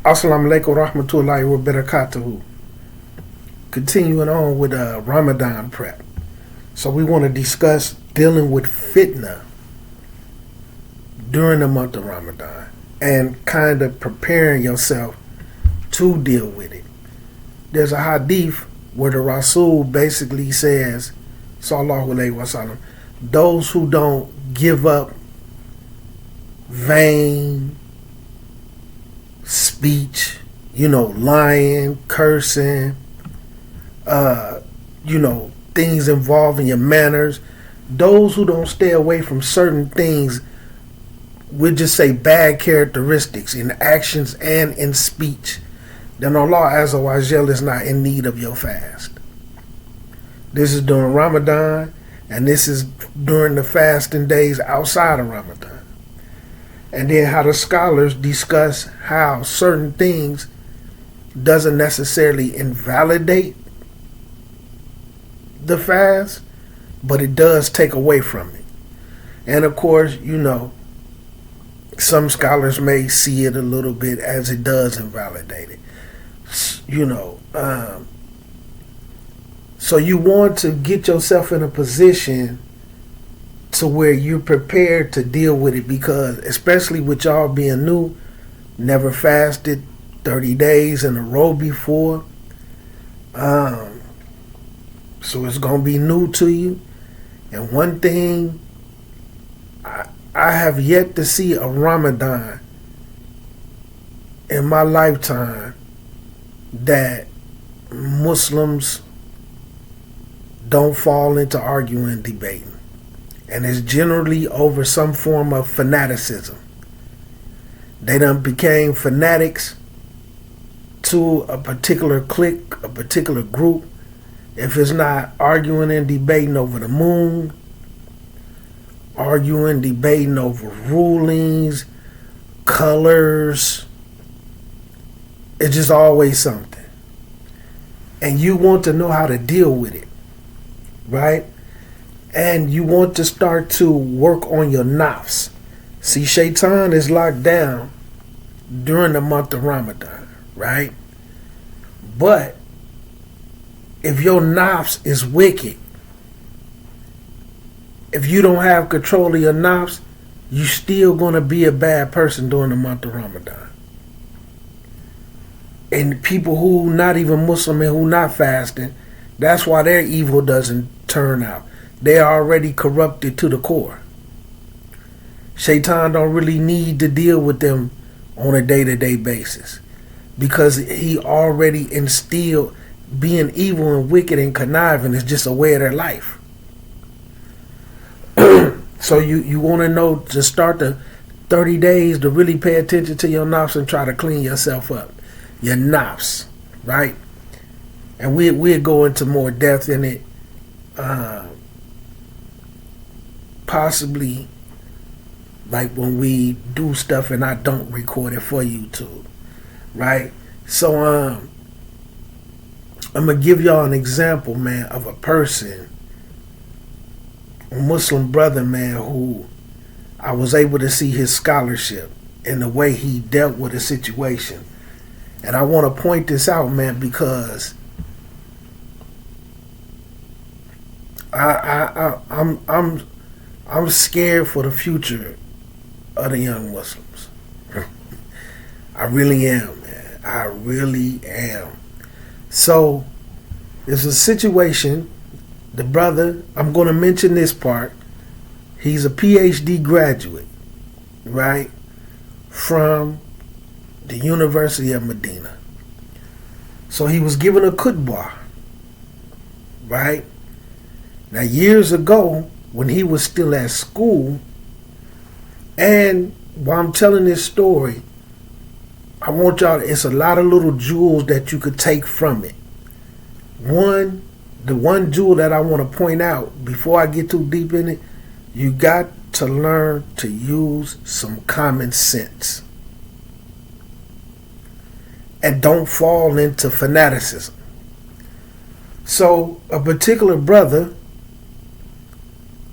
Assalamu alaikum rahmatullahi wa barakatuhu. Continuing on with Ramadan Prep. So we want to discuss dealing with fitnah during the month of Ramadan and kind of preparing yourself to deal with it. There's a hadith where the Rasul basically says, Sallallahu Alaihi Wasallam, those who don't give up vain speech, lying, cursing, things involving your manners, those who don't stay away from certain things, we'll just say bad characteristics in actions and in speech, then Allah Azza wa Jal is not in need of your fast. This is during Ramadan, and this is during the fasting days outside of Ramadan. And then how the scholars discuss how certain things doesn't necessarily invalidate the fast, but it does take away from it. And of course, some scholars may see it a little bit as it does invalidate it. So you want to get yourself in a position to where you're prepared to deal with it, because especially with y'all being new, never fasted 30 days in a row before, so it's going to be new to you. And one thing, I have yet to see a Ramadan in my lifetime that Muslims don't fall into arguing and debating. And it's generally over some form of fanaticism. They done became fanatics to a particular clique, a particular group. If it's not arguing and debating over the moon, arguing, debating over rulings, colors, it's just always something. And you want to know how to deal with it, right? And you want to start to work on your nafs. See, shaitan is locked down during the month of Ramadan, right? But if your nafs is wicked, if you don't have control of your nafs, you still going to be a bad person during the month of Ramadan. And people who not even Muslim and who not fasting, that's why their evil doesn't turn out. They are already corrupted to the core. Shaitan don't really need to deal with them on a day-to-day basis, because he already instilled being evil and wicked and conniving is just a way of their life. So you want to know to start the 30 days to really pay attention to your nafs and try to clean yourself up. Your nafs, right? And we'll go into more depth in it. Possibly like when we do stuff and I don't record it for YouTube, right? So I'm gonna give y'all an example, man, of a person, a Muslim brother, man, who I was able to see his scholarship and the way he dealt with a situation. And I want to point this out, man, because I'm scared for the future of the young Muslims. I really am, man. I really am. So, there's a situation, the brother, I'm going to mention this part. He's a PhD graduate, right, from the University of Medina. So he was given a khutbah, right? Now, years ago, when he was still at school, and while I'm telling this story, I want y'all, it's a lot of little jewels that you could take from it. The one jewel that I want to point out before I get too deep in it, you got to learn to use some common sense. And don't fall into fanaticism. So, a particular brother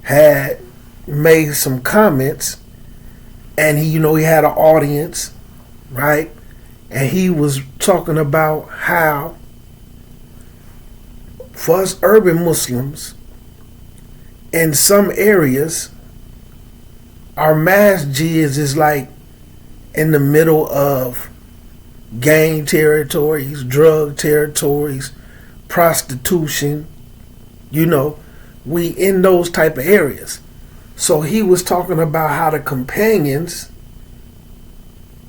had made some comments, and he had an audience, right? and he was talking about how for us urban Muslims, in some areas, our masjids is like in the middle of gang territories, drug territories, prostitution. We in those type of areas. So he was talking about how the companions,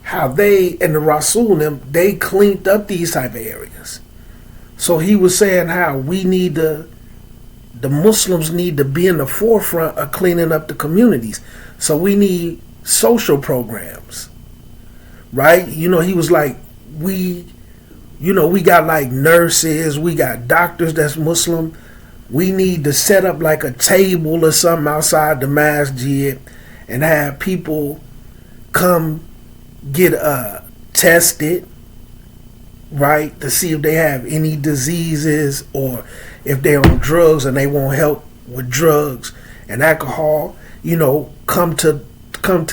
how they and the Rasulim, they cleaned up these type of areas. So he was saying how the Muslims need to be in the forefront of cleaning up the communities. So we need social programs, right? He was like, we got like nurses, we got doctors that's Muslim. We need to set up like a table or something outside the masjid and have people come get tested, right, to see if they have any diseases or if they're on drugs and they want help with drugs and alcohol. Come to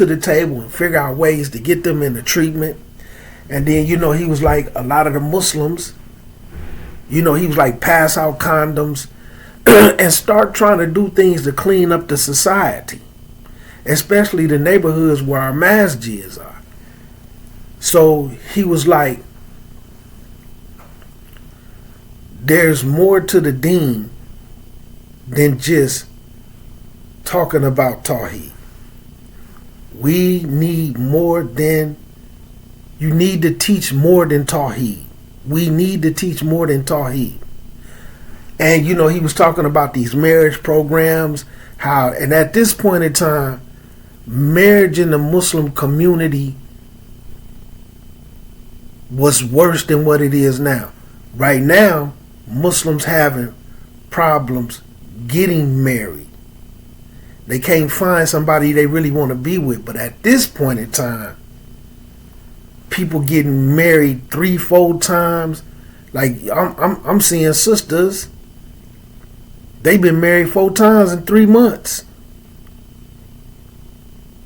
the table and figure out ways to get them into treatment. And then he was like, a lot of the Muslims, he was like, pass out condoms and start trying to do things to clean up the society, especially the neighborhoods where our masjids are. So he was like, there's more to the deen than just talking about Tawheed. We need more than, you need to teach more than Tawheed. We need to teach more than Tawheed. And he was talking about these marriage programs, how, and at this point in time, marriage in the Muslim community was worse than what it is now. Right now, Muslims having problems getting married. They can't find somebody they really want to be with. But at this point in time, people getting married 3-4 times. Like I'm seeing sisters, they've been married 4 times in 3 months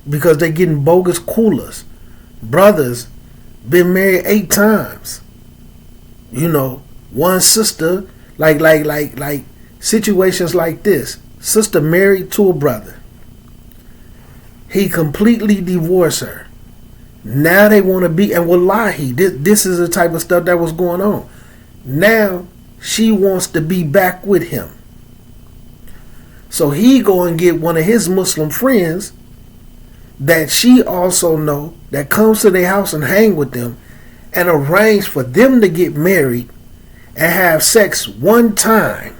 because they getting bogus coolers. Brothers been married 8 times. One sister, like situations like this. Sister married to a brother. He completely divorced her. Now they want to be, and wallahi, this is the type of stuff that was going on. Now she wants to be back with him. So he go and get one of his Muslim friends that she also know, that comes to their house and hang with them, and arrange for them to get married and have sex one time,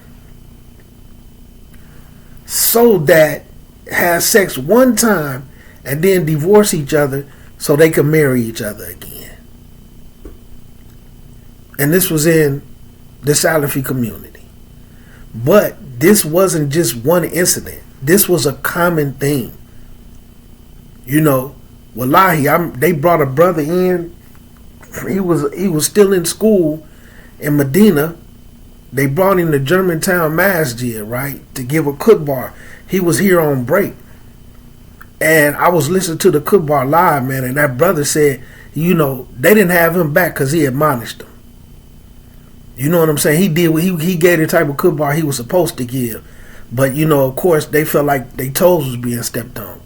so that have sex one time and then divorce each other so they can marry each other again. And this was in the Salafi community. But this wasn't just one incident. This was a common thing. Wallahi, they brought a brother in. He was still in school in Medina. They brought him to Germantown Masjid, right, to give a khutbah. He was here on break. And I was listening to the khutbah live, man, and that brother said, they didn't have him back because he admonished them. You know what I'm saying? He gave the type of khutbah he was supposed to give. But, of course, they felt like their toes was being stepped on.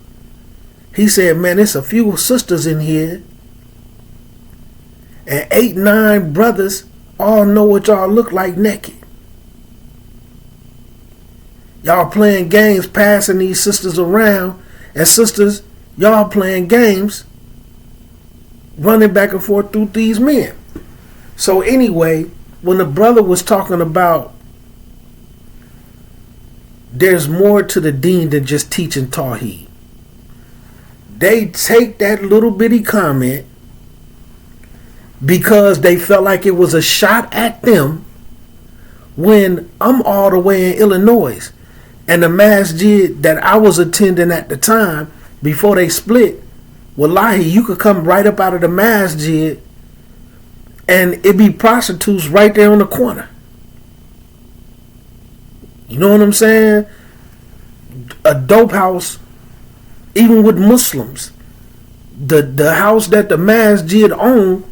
He said, man, there's a few sisters in here and 8, 9 brothers all know what y'all look like naked. Y'all playing games, passing these sisters around, and sisters, y'all playing games, running back and forth through these men. So anyway, when the brother was talking about there's more to the deen than just teaching Tawheed, they take that little bitty comment because they felt like it was a shot at them, when I'm all the way in Illinois and the masjid that I was attending at the time before they split, wallahi, you could come right up out of the masjid and it be prostitutes right there on the corner. You know what I'm saying? A dope house, even with Muslims. The house that the masjid owned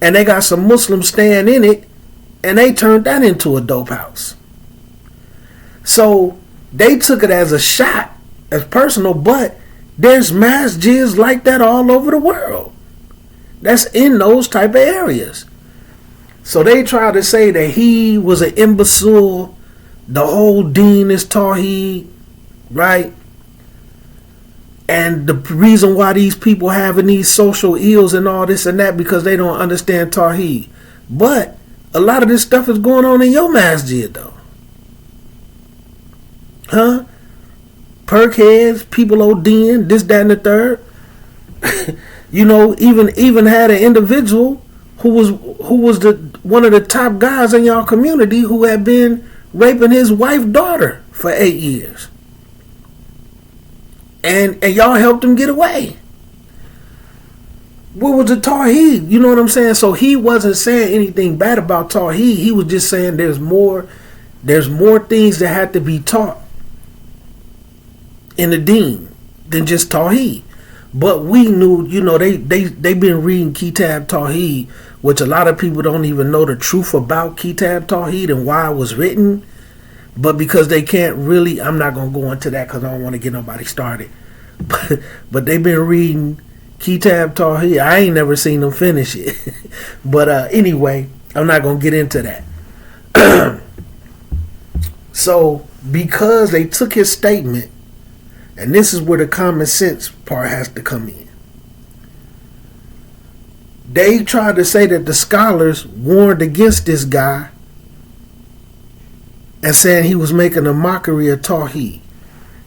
and they got some Muslims staying in it, and they turned that into a dope house. So they took it as a shot, as personal, but there's masjids like that all over the world that's in those type of areas. So they try to say that he was an imbecile, the whole deen is Tawheed, right? And the reason why these people having these social ills and all this and that, because they don't understand Tawheed. But a lot of this stuff is going on in your masjid though. Huh? Perk heads, people ODing, this, that, and the third. You know, even had an individual who was the one of the top guys in y'all community who had been raping his wife's daughter for 8 years. And y'all helped him get away. What was the Tawheed? You know what I'm saying? So he wasn't saying anything bad about Tawheed. He was just saying there's more things that had to be taught in the deen than just Tawheed. But we knew, you know, they been reading Kitab Tawheed, which a lot of people don't even know the truth about Kitab Tawheed and why it was written. But because they can't really, I'm not going to go into that because I don't want to get nobody started. But they've been reading Kitab Tawheed. I ain't never seen them finish it. But anyway, I'm not going to get into that. So because they took his statement, and this is where the common sense part has to come in. They tried to say that the scholars warned against this guy and saying he was making a mockery of Tawheed.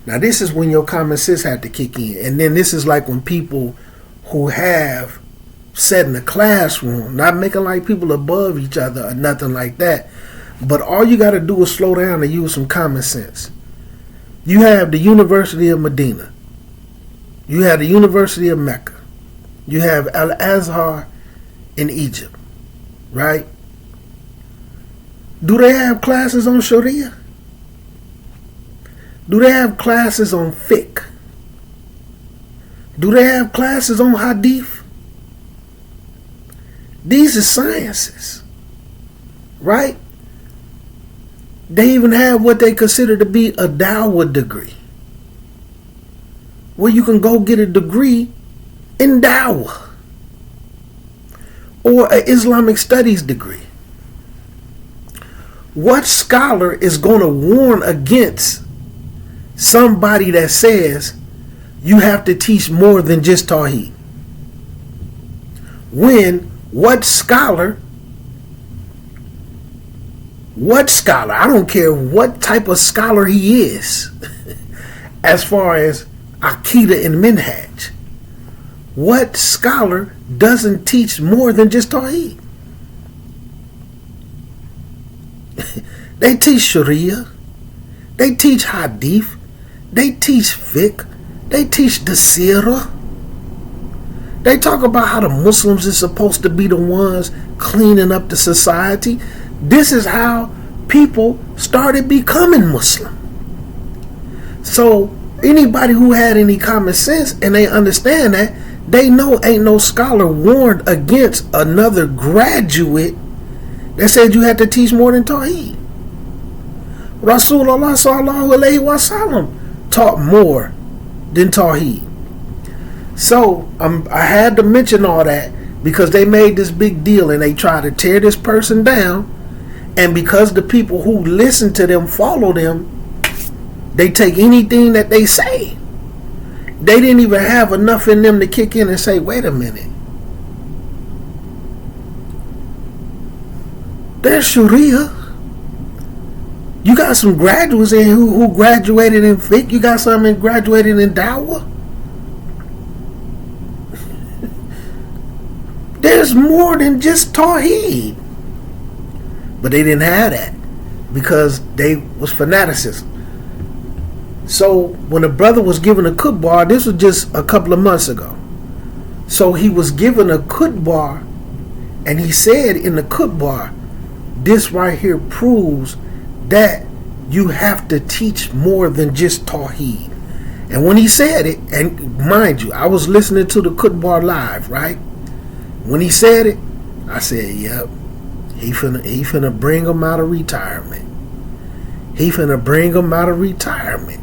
Now this is when your common sense had to kick in. And then this is like when people who have sat in the classroom, not making like people above each other or nothing like that, but all you got to do is slow down and use some common sense. You have the University of Medina. You have the University of Mecca. You have Al-Azhar in Egypt, right? Do they have classes on Sharia? Do they have classes on fiqh? Do they have classes on hadith? These are sciences, right? They even have what they consider to be a dawah degree, where you can go get a degree in dawah or an Islamic studies degree. What scholar is going to warn against somebody that says you have to teach more than just Tawheed? When what scholar, I don't care what type of scholar he is, as far as Aqidah and Minhaj, what scholar doesn't teach more than just Tawheed? They teach Sharia, they teach Hadith, they teach fiqh, they teach the Sirah. They talk about how the Muslims is supposed to be the ones cleaning up the society. This is how people started becoming Muslim. So anybody who had any common sense and they understand that, they know ain't no scholar warned against another graduate that said you had to teach more than Tawheed. Rasulullah sallallahu alaihi wasallam taught more than Tawheed. So I had to mention all that because they made this big deal and they tried to tear this person down. And because the people who listen to them follow them, they take anything that they say. They didn't even have enough in them to kick in and say, wait a minute. There's Sharia. You got some graduates in who graduated in fiqh. You got some that graduated in dawah. There's more than just Tawheed. But they didn't have that because they was fanaticism. So when a brother was given a khutbah, this was just a couple of months ago. So he was given a khutbah and he said in the khutbah, this right here proves that you have to teach more than just Tawheed. And when he said it, and mind you, I was listening to the khutbah live, right? When he said it, I said, yep. He finna bring him out of retirement. He finna bring him out of retirement.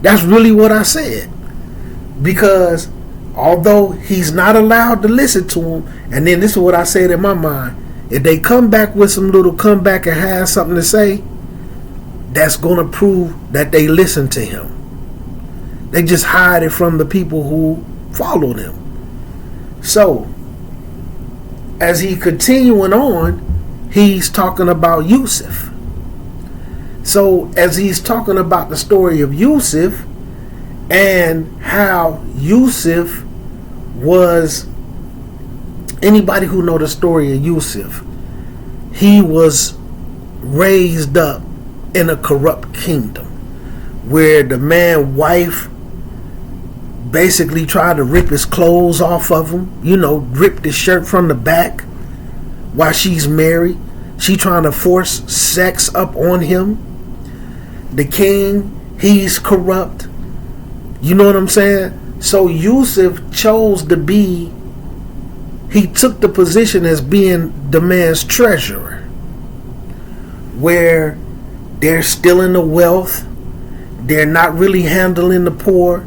That's really what I said. Because although he's not allowed to listen to him, and then this is what I said in my mind, if they come back with some little comeback and have something to say, that's going to prove that they listen to him. They just hide it from the people who follow them. So, as he continuing on, he's talking about Yusuf. So, as he's talking about the story of Yusuf and how Yusuf was, anybody who know the story of Yusuf, he was raised up in a corrupt kingdom where the man's wife basically tried to rip his clothes off of him, ripped his shirt from the back while she's married. She trying to force sex up on him. The king, he's corrupt. You know what I'm saying? So Yusuf chose to be, he took the position as being the man's treasurer, where they're stealing the wealth. They're not really handling the poor.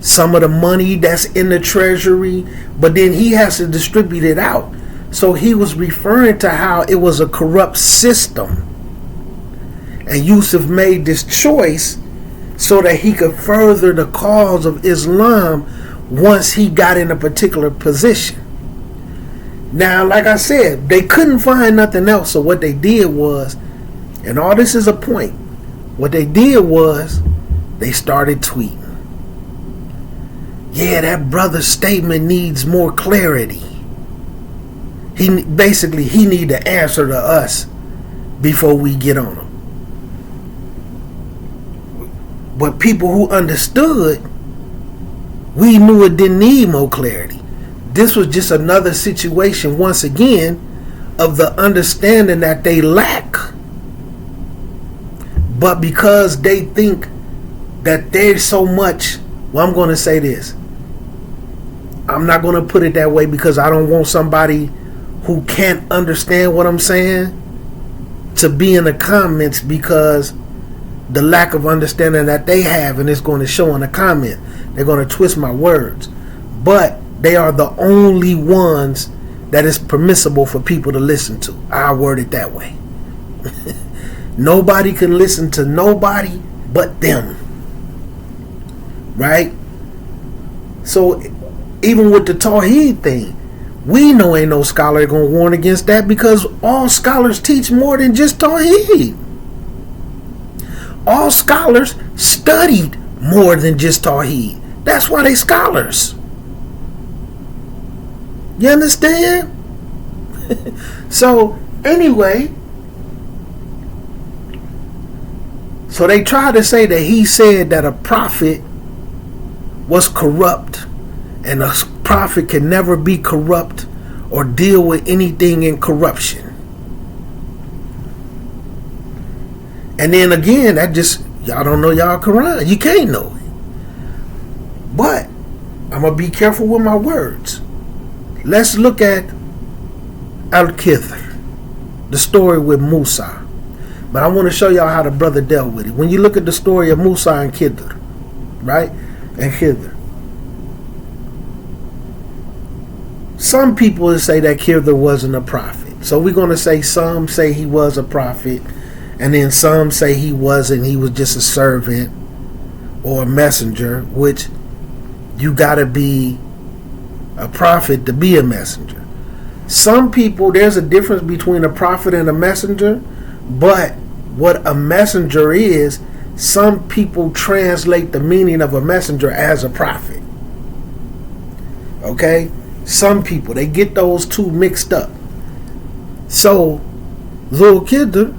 Some of the money that's in the treasury, but then he has to distribute it out. So he was referring to how it was a corrupt system. And Yusuf made this choice so that he could further the cause of Islam once he got in a particular position. Now, like I said, they couldn't find nothing else. So what they did was, and all this is a point, what they did was they started tweeting. Yeah, that brother's statement needs more clarity. He need to answer to us before we get on him. But people who understood, we knew it didn't need more clarity. This was just another situation, once again, of the understanding that they lack. But because they think that there's so much, well, I'm going to say this. I'm not going to put it that way because I don't want somebody who can't understand what I'm saying to be in the comments, because the lack of understanding that they have, and it's going to show in the comment. They're going to twist my words. But they are the only ones that is permissible for people to listen to. I word it that way. Nobody can listen to nobody but them. Right? So even with the Tawheed thing, we know ain't no scholar going to warn against that, because all scholars teach more than just Tawheed. All scholars studied more than just Tawheed. That's why they scholars. You understand? So, anyway, so they try to say that he said that a prophet was corrupt, and a prophet can never be corrupt or deal with anything in corruption. And then again, that just, y'all don't know y'all Quran. You can't know it. But I'm going to be careful with my words. Let's look at Al-Khidr, the story with Musa. But I want to show y'all how the brother dealt with it. When you look at the story of Musa and Khidr, right? And Khidr. Some people would say that Khidr wasn't a prophet. So we're going to say some say he was a prophet, and then some say he wasn't. He was just a servant or a messenger, which you got to be a prophet to be a messenger. Some people, there's a difference between a prophet and a messenger, but what a messenger is, some people translate the meaning of a messenger as a prophet. Okay? Some people, they get those two mixed up. So, Zul Khidr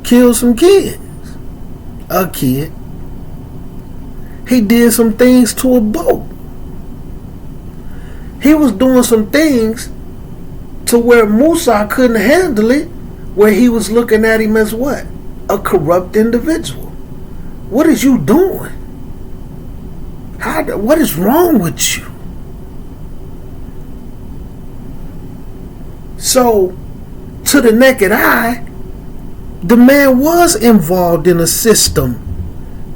killed some kids. A kid. He did some things to a boat. He was doing some things to where Musa couldn't handle it, where he was looking at him as what? A corrupt individual. What is you doing? What is wrong with you? So, to the naked eye, the man was involved in a system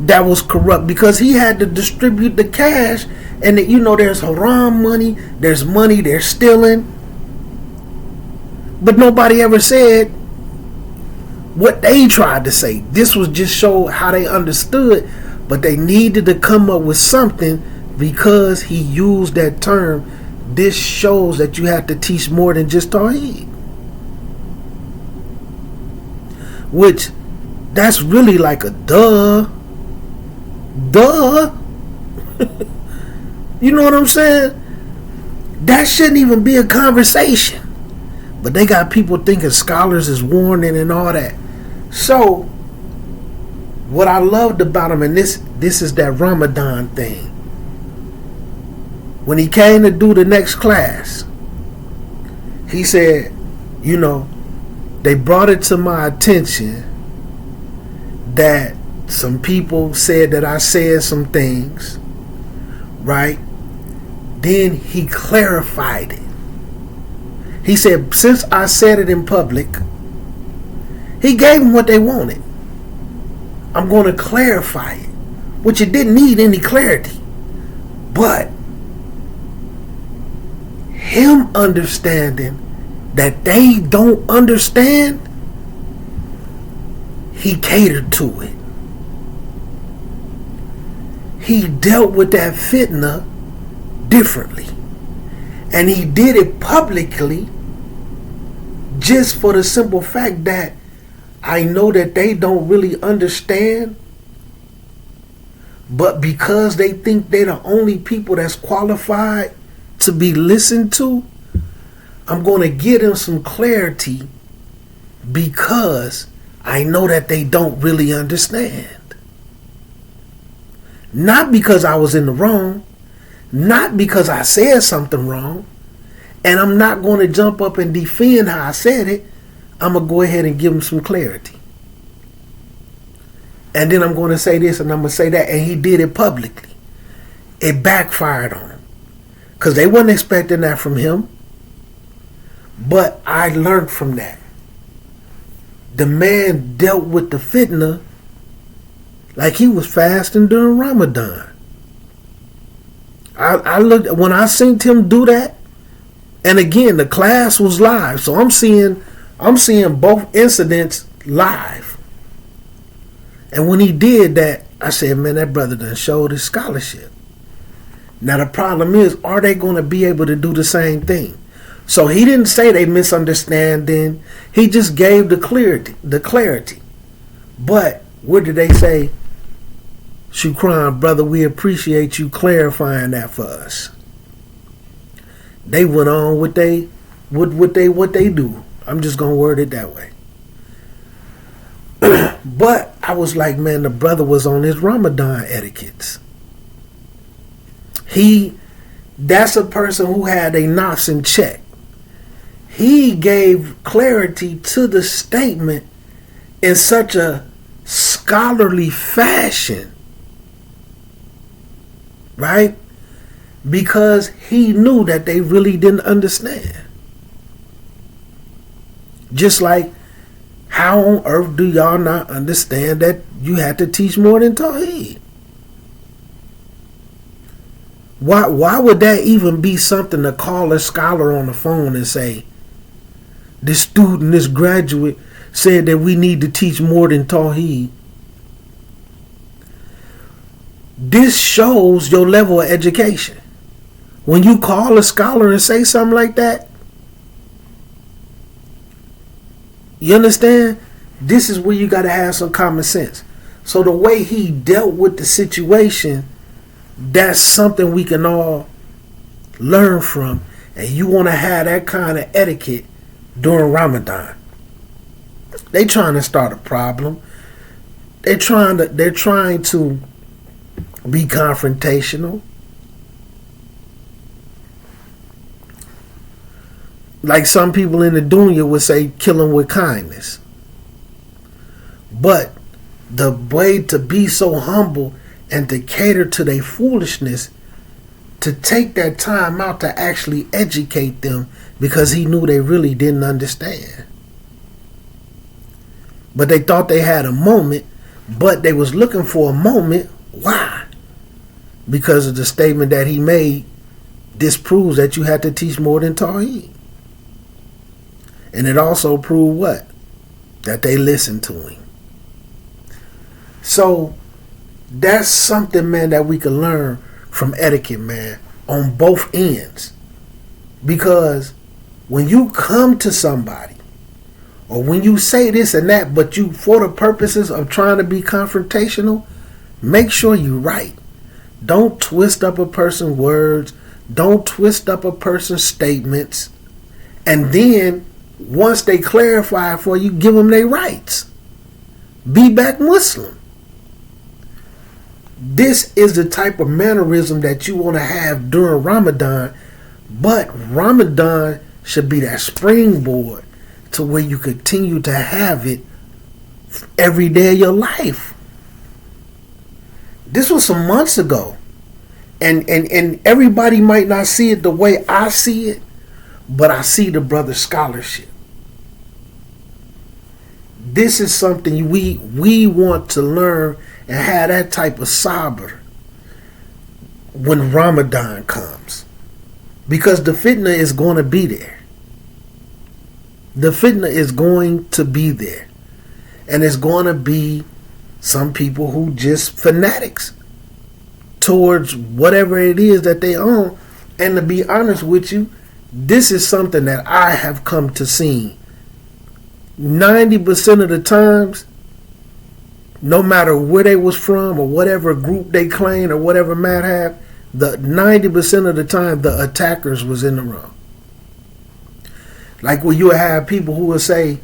that was corrupt because he had to distribute the cash. And there's haram money, there's money they're stealing. But nobody ever said what they tried to say. This was just show how they understood, but they needed to come up with something because he used that term. This shows that you have to teach more than just Tawheed. Which, that's really like a duh. You know what I'm saying? That shouldn't even be a conversation. But they got people thinking scholars is warning and all that. So, what I loved about him, and this is that Ramadan thing. When he came to do the next class, he said, they brought it to my attention that some people said that I said some things, right? Then he clarified it. He said, since I said it in public, he gave them what they wanted. I'm going to clarify it, which it didn't need any clarity. But him understanding that they don't understand, he catered to it. He dealt with that fitna differently. And he did it publicly just for the simple fact that I know that they don't really understand, but because they think they're the only people that's qualified to be listened to, I'm going to give them some clarity because I know that they don't really understand. Not because I was in the wrong, not because I said something wrong, and I'm not going to jump up and defend how I said it. I'm going to go ahead and give them some clarity. And then I'm going to say this and I'm going to say that, and he did it publicly. It backfired on him because they wasn't expecting that from him. But I learned from that. The man dealt with the fitna like he was fasting during Ramadan. I looked when I seen him do that, and again the class was live, so I'm seeing both incidents live. And when he did that, I said, man, that brother done showed his scholarship. Now the problem is, are they going to be able to do the same thing? So he didn't say they misunderstanding. He just gave the clarity. But what did they say? Shukran, brother, we appreciate you clarifying that for us. They went on what they do. I'm just gonna word it that way. But I was like, man, the brother was on his Ramadan etiquettes. That's a person who had a nafs in check. He gave clarity to the statement in such a scholarly fashion, right? Because he knew that they really didn't understand. Just like, how on earth do y'all not understand that you had to teach more than Tawheed? Why would that even be something to call a scholar on the phone and say, this student, this graduate said that we need to teach more than Tawheed? This shows your level of education. When you call a scholar and say something like that, you understand? This is where you got to have some common sense. So the way he dealt with the situation, that's something we can all learn from. And you want to have that kind of etiquette during Ramadan. They trying to start a problem. They're trying to be confrontational. Like some people in the dunya would say, kill them with kindness. But the way to be so humble and to cater to their foolishness, to take that time out to actually educate them because he knew they really didn't understand. But they thought they had a moment, but they was looking for a moment. Why? Because of the statement that he made disproves that you had to teach more than Tawheed. And it also proved what? That they listened to him. So that's something, man, that we can learn from etiquette, man, on both ends. Because when you come to somebody, or when you say this and that, but you, for the purposes of trying to be confrontational, make sure you're right. Don't twist up a person's words. Don't twist up a person's statements. And then, once they clarify for you, give them their rights. Be back Muslim. This is the type of mannerism that you want to have during Ramadan. But Ramadan should be that springboard to where you continue to have it every day of your life. This was some months ago. And everybody might not see it the way I see it, but I see the brother's scholarship. This is something we want to learn and have that type of sabr when Ramadan comes. Because the fitnah is going to be there. The fitnah is going to be there. And it's going to be some people who just fanatics towards whatever it is that they own. And to be honest with you, this is something that I have come to see. 90% of the times, no matter where they was from or whatever group they claim or whatever might have, the 90% of the time the attackers was in the wrong. Like when you have people who will say,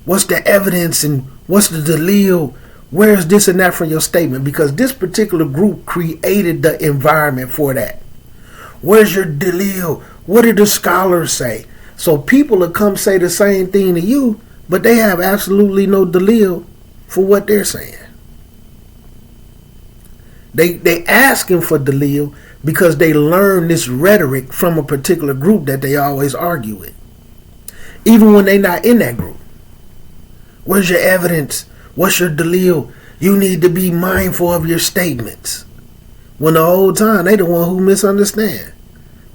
what's the evidence and what's the dalil? Where's this and that from your statement? Because this particular group created the environment for that. Where's your dalil? What did the scholars say? So people will come say the same thing to you, but they have absolutely no dalil for what they're saying. They asking for dalil because they learn this rhetoric from a particular group that they always argue with. Even when they're not in that group. Where's your evidence? What's your dalil? You need to be mindful of your statements. When the whole time they the one who misunderstand.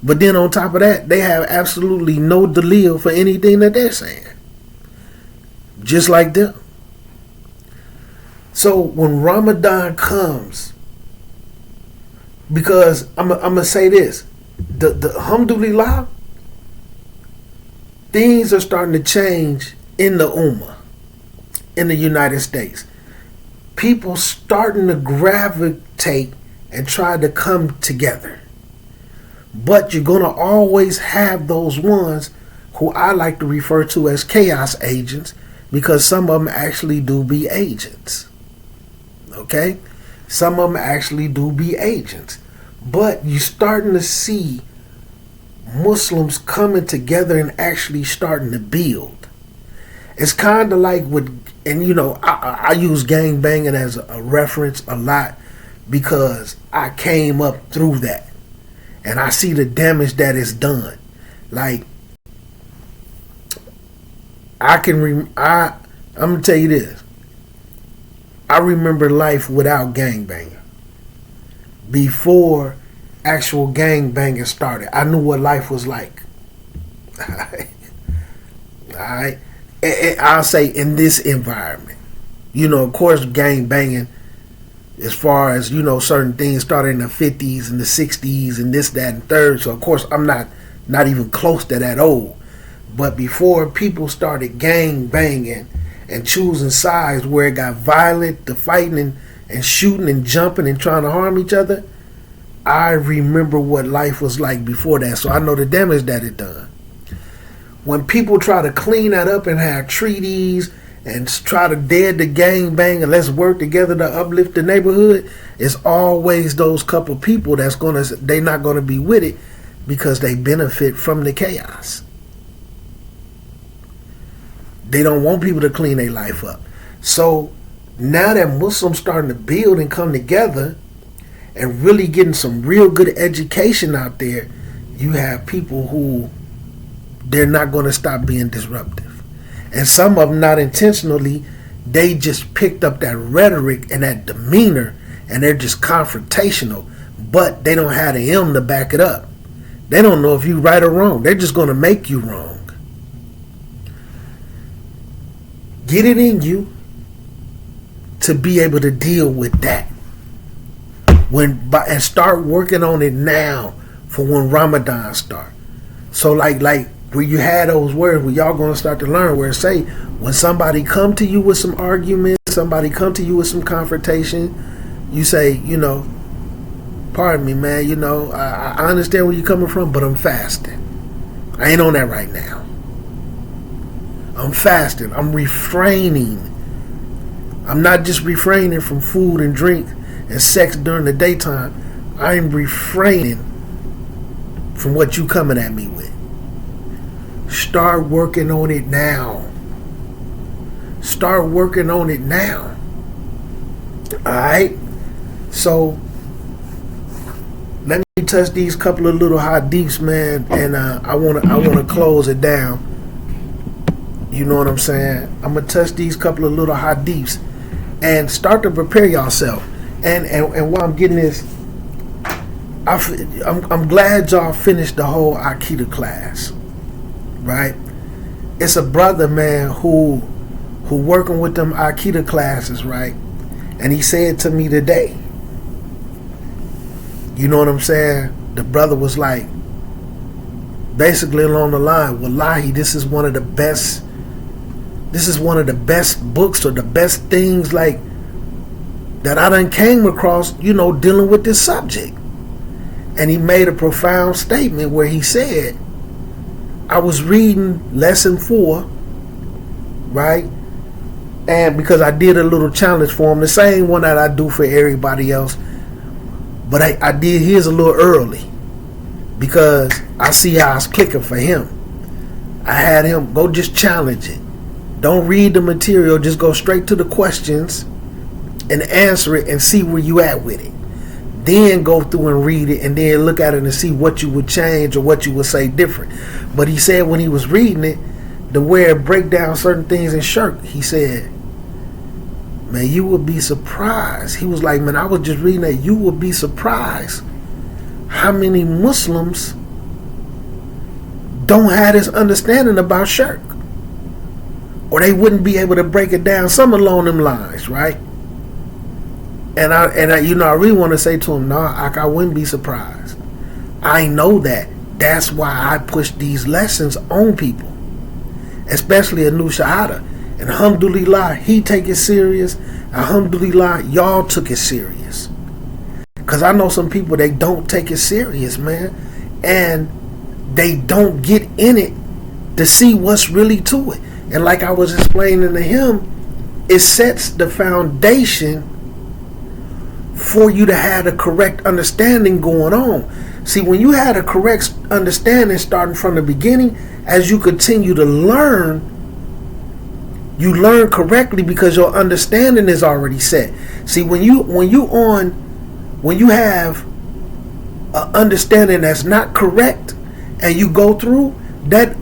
But then on top of that, they have absolutely no dalil for anything that they're saying. Just like them. So when Ramadan comes, because I'm gonna say this, the alhamdulillah, things are starting to change in the ummah, in the United States. People starting to gravitate and try to come together. But you're gonna always have those ones who I like to refer to as chaos agents, because some of them actually do be agents. Okay? Some of them actually do be agents. But you're starting to see Muslims coming together and actually starting to build. It's kind of like with, and you know, I use gang banging as a reference a lot because I came up through that. And I see the damage that is done. Like, I'm going to tell you this. I remember life without gangbanging. Before actual gangbanging started, I knew what life was like. Alright? I'll say in this environment. You know, of course, gangbanging, as far as, you know, certain things started in the 50s and the 60s and this, that, and third. So, of course, I'm not even close to that old. But before people started gang banging and choosing sides where it got violent, the fighting and shooting and jumping and trying to harm each other, I remember what life was like before that. So I know the damage that it done. When people try to clean that up and have treaties and try to dead the gang bang and let's work together to uplift the neighborhood, it's always those couple people they're not gonna be with it because they benefit from the chaos. They don't want people to clean their life up. So now that Muslims starting to build and come together and really getting some real good education out there, you have people who they're not going to stop being disruptive. And some of them, not intentionally, they just picked up that rhetoric and that demeanor, and they're just confrontational, but they don't have the M to back it up. They don't know if you're right or wrong. They're just going to make you wrong. Get it in you to be able to deal with that. And start working on it now for when Ramadan start. So like where you had those words where y'all gonna start to learn where it say when somebody come to you with some arguments, somebody come to you with some confrontation, you say, pardon me, man, I understand where you're coming from, but I'm fasting. I ain't on that right now. I'm fasting. I'm refraining. I'm not just refraining from food and drink and sex during the daytime. I'm refraining from what you coming at me with. Start working on it now. Start working on it now. Alright? So let me touch these couple of little hadiths, man, and I wanna close it down. You know what I'm saying? I'm gonna touch these couple of little hadiths and start to prepare yourself. And while I'm getting this, I'm glad y'all finished the whole Akida class, right? It's a brother, man, who working with them Akida classes, right? And he said to me today, you know what I'm saying? The brother was like, basically along the line, wallahi, this is one of the best books or the best things like that I done came across, dealing with this subject. And he made a profound statement where he said, I was reading lesson 4, right? And because I did a little challenge for him, the same one that I do for everybody else, but I did his a little early because I see how it's clicking for him. I had him go just challenge it. Don't read the material, just go straight to the questions and answer it and see where you at with it. Then go through and read it and then look at it and see what you would change or what you would say different. But he said when he was reading it, the way it break down certain things in shirk, he said, man, you would be surprised. He was like, man, I was just reading that. You would be surprised how many Muslims don't have this understanding about shirk. Or they wouldn't be able to break it down, some along them lines, right? And I really want to say to him, no, I wouldn't be surprised. I know that. That's why I push these lessons on people, especially a new shahada. And alhamdulillah, he take it serious. Alhamdulillah, y'all took it serious. Because I know some people, they don't take it serious, man. And they don't get in it to see what's really to it. And like I was explaining to him, it sets the foundation for you to have the correct understanding going on. See, when you had a correct understanding starting from the beginning, as you continue to learn, you learn correctly because your understanding is already set. See, when you have an understanding that's not correct, and you go through that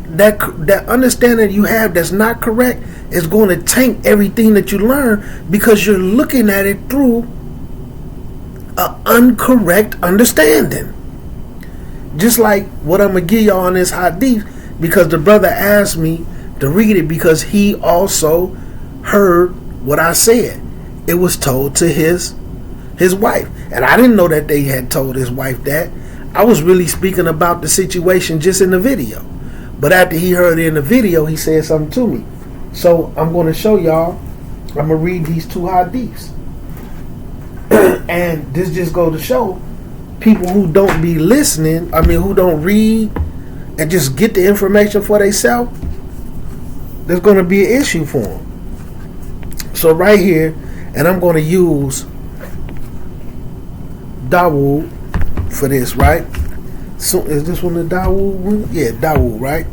understanding you have that's not correct is going to taint everything that you learn because you're looking at it through an incorrect understanding. Just like what I'm going to give y'all on this hadith, because the brother asked me to read it because he also heard what I said. It was told to his wife. And I didn't know that they had told his wife that. I was really speaking about the situation just in the video. But after he heard it in the video, he said something to me. So I'm going to show y'all. I'm going to read these 2 hadiths. And this just goes to show people who don't be listening, who don't read and just get the information for themselves, there's going to be an issue for them. So right here, and I'm going to use Dawood for this, right? So is this one the Dawood one? Yeah, Dawood, right?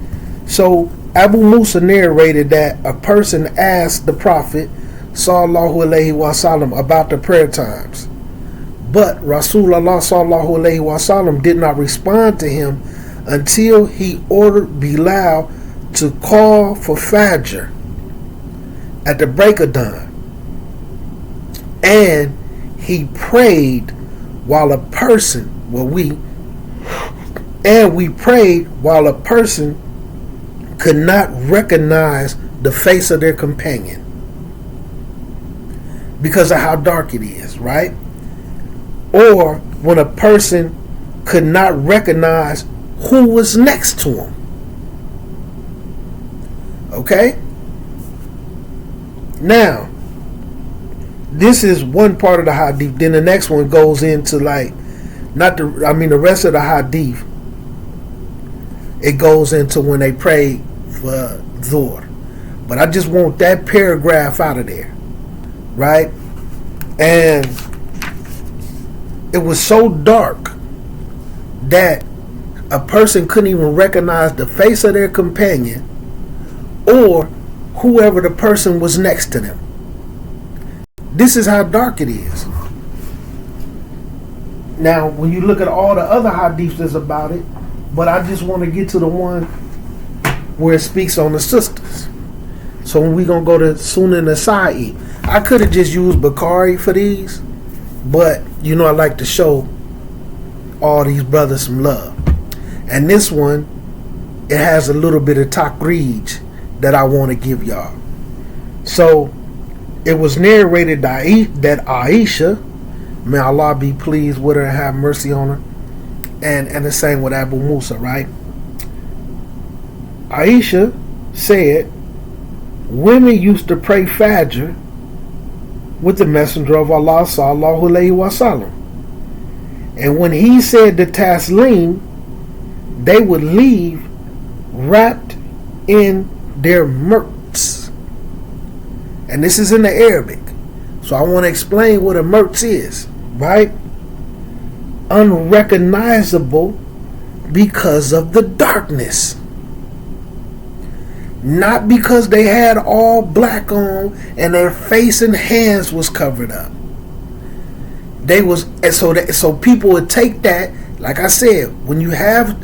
So Abu Musa narrated that a person asked the Prophet sallallahu alaihi wasallam about the prayer times, but Rasulullah sallallahu alaihi wasallam did not respond to him until he ordered Bilal to call for Fajr at the break of dawn. And he prayed while a person, we prayed while a person could not recognize the face of their companion because of how dark it is, right? Or when a person could not recognize who was next to him. Okay? Now, this is one part of the hadith. Then the next one goes into the rest of the hadith. It goes into when they pray for Dhuhr. But I just want that paragraph out of there. Right? And it was so dark that a person couldn't even recognize the face of their companion or whoever the person was next to them. This is how dark it is. Now, when you look at all the other hadiths that's about it, but I just want to get to the one where it speaks on the sisters. So when we going to go to Sunan Nasa'i, I could have just used Bukhari for these, but I like to show all these brothers some love. And this one, it has a little bit of taqreej that I want to give y'all. So it was narrated that Aisha, may Allah be pleased with her and have mercy on her, and the same with Abu Musa, right? Aisha said, women used to pray Fajr with the Messenger of Allah sallallahu alaihi wasallam, and when he said the taslim, they would leave wrapped in their mirts. And this is in the Arabic, so I want to explain what a mirts is, right? Unrecognizable because of the darkness, not because they had all black on and their face and hands was covered up. So people would take that, like I said, when you have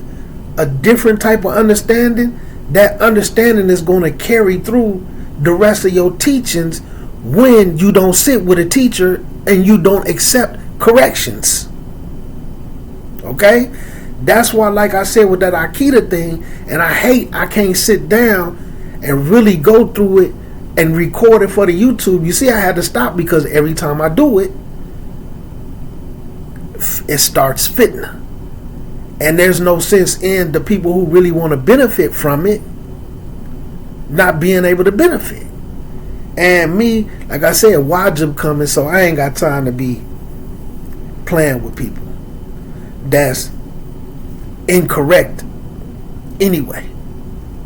a different type of understanding, that understanding is going to carry through the rest of your teachings when you don't sit with a teacher and you don't accept corrections. Okay? That's why, like I said, with that Akida thing, and I can't sit down and really go through it and record it for the YouTube. You see, I had to stop because every time I do it, it starts fitna. And there's no sense in the people who really want to benefit from it not being able to benefit. And me, like I said, wajib coming, so I ain't got time to be playing with people that's incorrect anyway.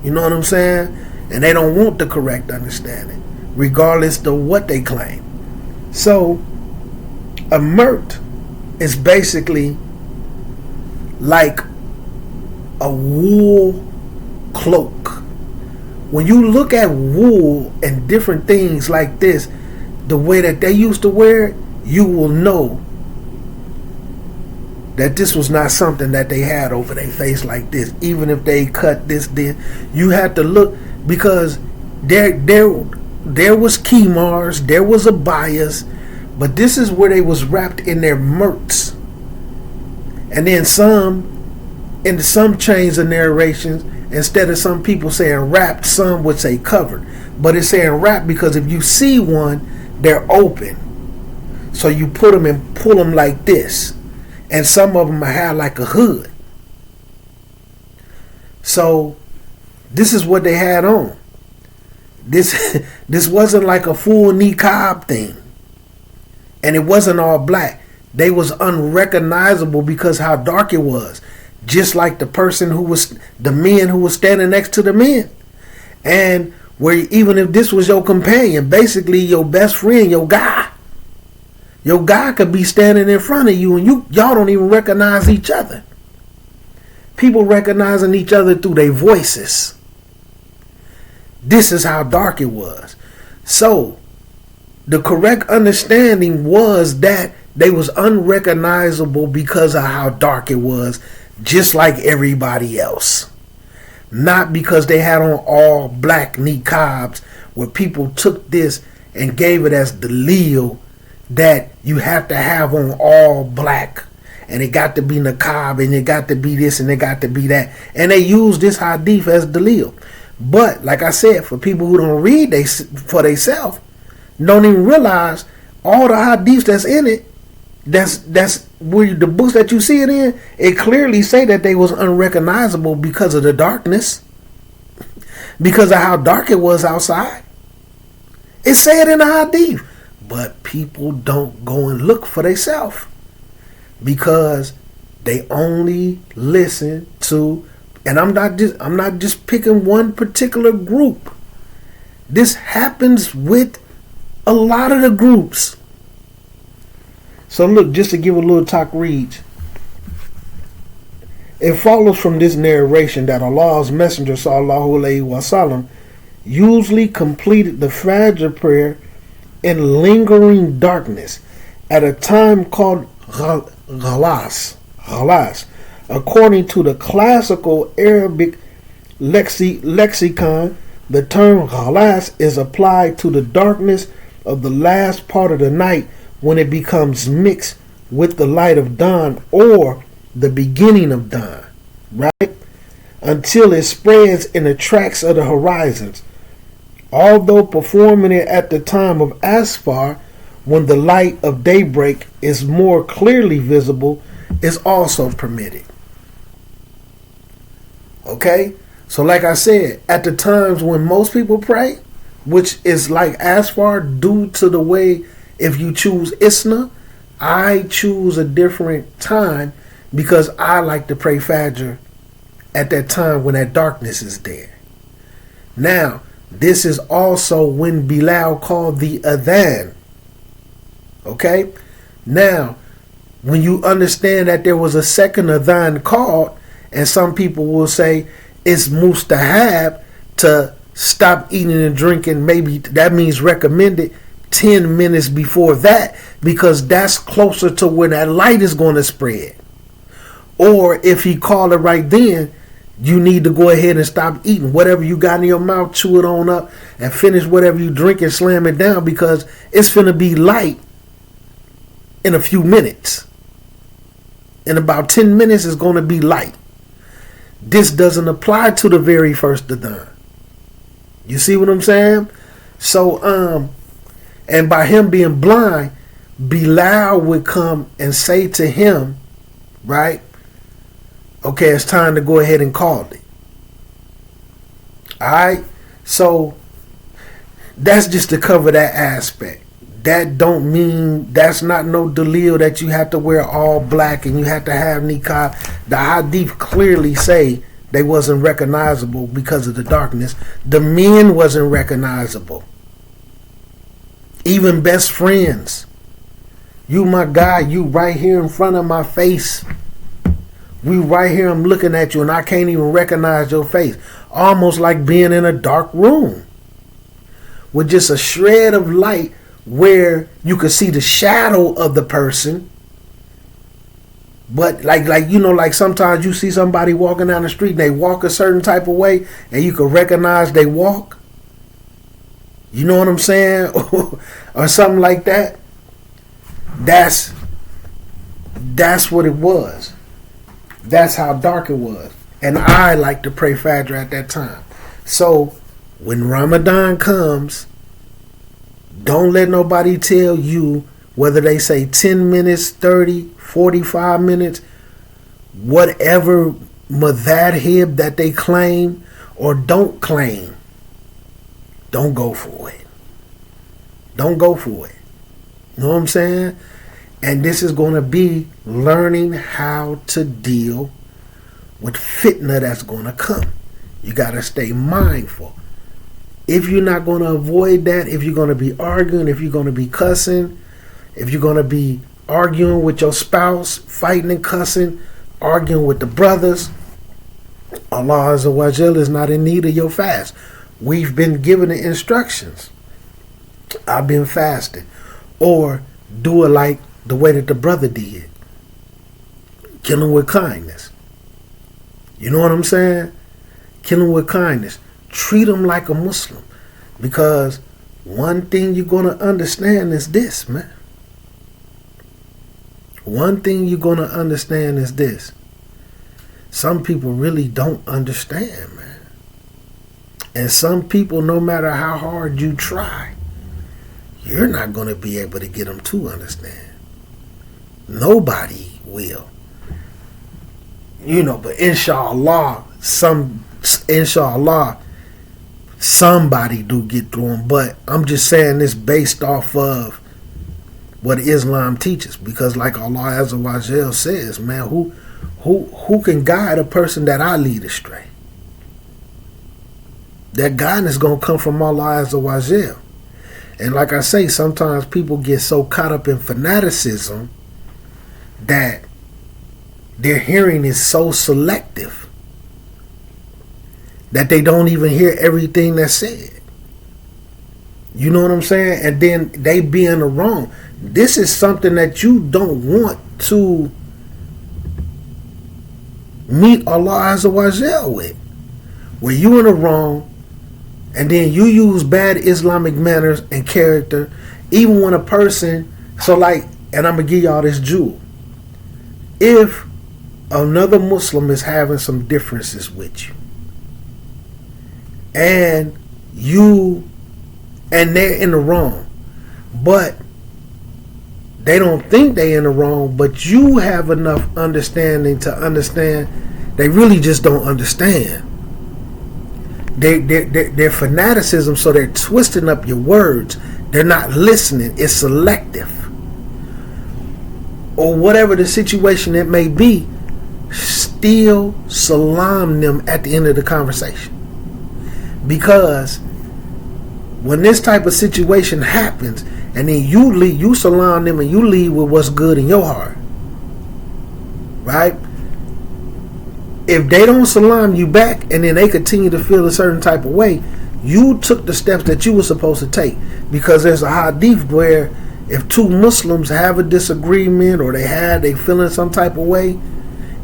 You know what I'm saying? And they don't want the correct understanding, regardless of what they claim. So, a mert is basically like a wool cloak. When you look at wool and different things like this, the way that they used to wear it, you will know that this was not something that they had over their face like this. Even if they cut this, you had to look, because there was kimars, there was abayas, but this is where they was wrapped in their mirts. And then in some chains of narrations, instead of some people saying wrapped, some would say covered. But it's saying wrapped because if you see one, they're open. So you put them and pull them like this. And some of them have like a hood. So this is what they had on. This wasn't like a full niqab thing. And it wasn't all black. They was unrecognizable because how dark it was. Just like the men who was standing next to the men. And where even if this was your companion, basically your best friend, your guy could be standing in front of you and y'all don't even recognize each other. People recognizing each other through their voices. This is how dark it was. So the correct understanding was that they was unrecognizable because of how dark it was. just like everybody else. Not because they had on all black niqabs, where people took this and gave it as the lil that you have to have on all black, and it got to be niqab, and it got to be this, and it got to be that, and they use this hadith as the lil. But like I said, for people who don't read for themselves, don't even realize all the hadiths that's in it, that's where the books that you see it in, it clearly say that they was unrecognizable because of the darkness, because of how dark it was outside. It said in the hadith, but people don't go and look for themselves because they only listen to, and I'm not just picking one particular group. This happens with a lot of the groups. So look, just to give a little talk reads. It follows from this narration that Allah's Messenger sallallahu alaihi wasallam usually completed the Fajr prayer in lingering darkness at a time called ghalas. According to the classical Arabic lexicon, the term ghalas is applied to the darkness of the last part of the night when it becomes mixed with the light of dawn or the beginning of dawn, right? Until it spreads in the tracks of the horizons. Although performing it at the time of asfar, when the light of daybreak is more clearly visible, is also permitted. Okay? So like I said, at the times when most people pray, which is like asfar, due to the way, if you choose Isna, I choose a different time because I like to pray Fajr at that time when that darkness is there. Now, this is also when Bilal called the adhan. Okay? Now, when you understand that there was a second adhan called, and some people will say it's mustahab to stop eating and drinking, maybe that means recommended 10 minutes before that, because that's closer to when that light is going to spread. Or if he called it right then, you need to go ahead and stop eating. Whatever you got in your mouth, chew it on up and finish whatever you drink and slam it down, because it's finna be light in a few minutes. In about 10 minutes, it's going to be light. This doesn't apply to the very first adhan. You see what I'm saying? So, and by him being blind, Bilal would come and say to him, right, okay, it's time to go ahead and call it. Alright? So, that's just to cover that aspect. That don't mean, that's not no dalil that you have to wear all black and you have to have niqab. The hadith clearly say they wasn't recognizable because of the darkness. The men wasn't recognizable. Even best friends. You my guy, you right here in front of my face. We right here, I'm looking at you and I can't even recognize your face. Almost like being in a dark room with just a shred of light where you can see the shadow of the person. But like you know, like sometimes you see somebody walking down the street and they walk a certain type of way and you can recognize they walk. You know what I'm saying? Or something like that. That's what it was. That's how dark it was. And I like to pray Fajr at that time. So when Ramadan comes, don't let nobody tell you whether they say 10 minutes, 30, 45 minutes, whatever madhab that they claim or don't claim. Don't go for it. Don't go for it. You know what I'm saying? And this is going to be learning how to deal with fitnah that's going to come. You got to stay mindful. If you're not going to avoid that, if you're going to be arguing, if you're going to be cussing, if you're going to be arguing with your spouse, fighting and cussing, arguing with the brothers, Allah Azza wa Jal is not in need of your fast. We've been given the instructions. I've been fasting. Or do it like the way that the brother did. Kill him with kindness. You know what I'm saying? Kill them with kindness. Treat them like a Muslim. Because one thing you're going to understand is this, man. One thing you're going to understand is this. Some people really don't understand, man. And some people, no matter how hard you try, you're not going to be able to get them to understand. Nobody will. You know, but inshallah, somebody do get through them. But I'm just saying this based off of what Islam teaches. Because like Allah Azza wa Jal says, man, who can guide a person that I lead astray? That guidance is going to come from Allah Azza wa Jal. And like I say, sometimes people get so caught up in fanaticism that their hearing is so selective that they don't even hear everything that's said. You know what I'm saying? And then they be in the wrong. This is something that you don't want to meet Allah Azza wa Jal with. Where you in the wrong, and then you use bad Islamic manners and character, even when a person, so like, and I'm going to give y'all this jewel. If another Muslim is having some differences with you, and they're in the wrong, but they don't think they're in the wrong, but you have enough understanding to understand they really just don't understand. They're fanaticism, so they're twisting up your words. They're not listening. It's selective. Or whatever the situation it may be, still salam them at the end of the conversation. Because when this type of situation happens, and then you salam them and you leave with what's good in your heart, right? If they don't salam you back and then they continue to feel a certain type of way, you took the steps that you were supposed to take. Because there's a hadith where if two Muslims have a disagreement or they feeling some type of way,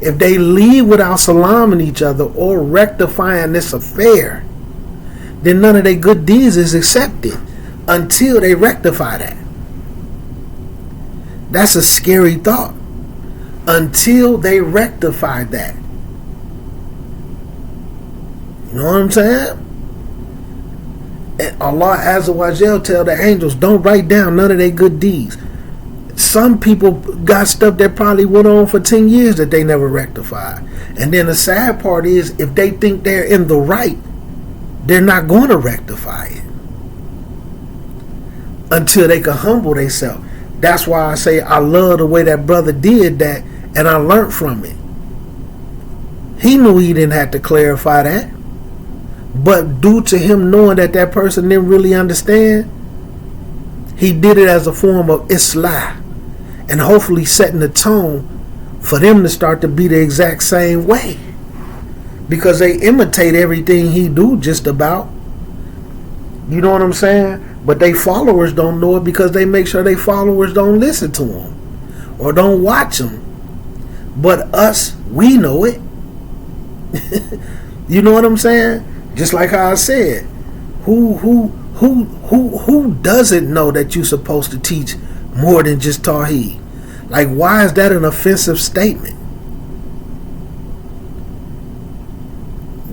if they leave without salaming each other or rectifying this affair, then none of their good deeds is accepted until they rectify that. That's a scary thought. Until they rectify that. You know what I'm saying? And Allah Azza wa Jal tell the angels, don't write down none of their good deeds. Some people got stuff that probably went on for 10 years that they never rectified. And then the sad part is, if they think they're in the right, they're not going to rectify it until they can humble themselves. That's why I say I love the way that brother did that, and I learned from it. He knew he didn't have to clarify that. But due to him knowing that that person didn't really understand, he did it as a form of islah, and hopefully setting the tone for them to start to be the exact same way, because they imitate everything he do just about. You know what I'm saying? But they followers don't know it because they make sure they followers don't listen to him or don't watch him. But us, we know it. You know what I'm saying? Just like how I said, who doesn't know that you're supposed to teach more than just Tawheed? Like, why is that an offensive statement?